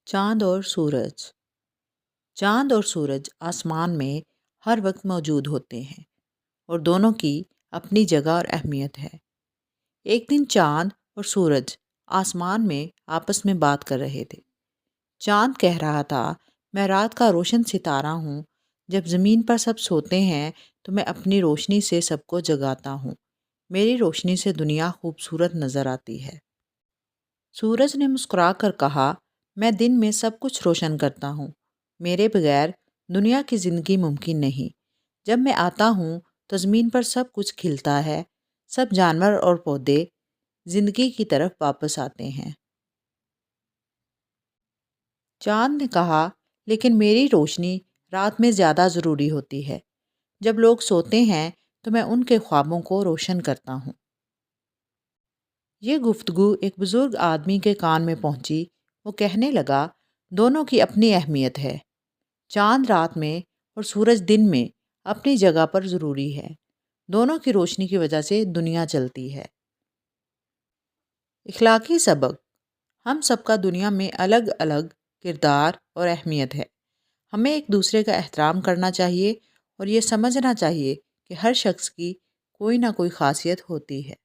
चाँद और सूरज। चाँद और सूरज आसमान में हर वक्त मौजूद होते हैं और दोनों की अपनी जगह और अहमियत है। एक दिन चाँद और सूरज आसमान में आपस में बात कर रहे थे। चाँद कह रहा था, मैं रात का रोशन सितारा हूँ। जब ज़मीन पर सब सोते हैं तो मैं अपनी रोशनी से सबको जगाता हूँ। मेरी रोशनी से दुनिया खूबसूरत नज़र आती है। सूरज ने मुस्कुरा कर कहा, मैं दिन में सब कुछ रोशन करता हूँ। मेरे बगैर दुनिया की ज़िंदगी मुमकिन नहीं। जब मैं आता हूँ तो ज़मीन पर सब कुछ खिलता है। सब जानवर और पौधे ज़िंदगी की तरफ वापस आते हैं। चाँद ने कहा, लेकिन मेरी रोशनी रात में ज़्यादा ज़रूरी होती है। जब लोग सोते हैं तो मैं उनके ख्वाबों को रोशन करता हूँ। ये गुफ्तगू एक बुज़ुर्ग आदमी के कान में पहुंची। वो कहने लगा, दोनों की अपनी अहमियत है। चांद रात में और सूरज दिन में अपनी जगह पर ज़रूरी है। दोनों की रोशनी की वजह से दुनिया चलती है। इखलाकी सबक। हम सबका दुनिया में अलग अलग किरदार और अहमियत है। हमें एक दूसरे का एहतराम करना चाहिए और ये समझना चाहिए कि हर शख्स की कोई ना कोई खासियत होती है।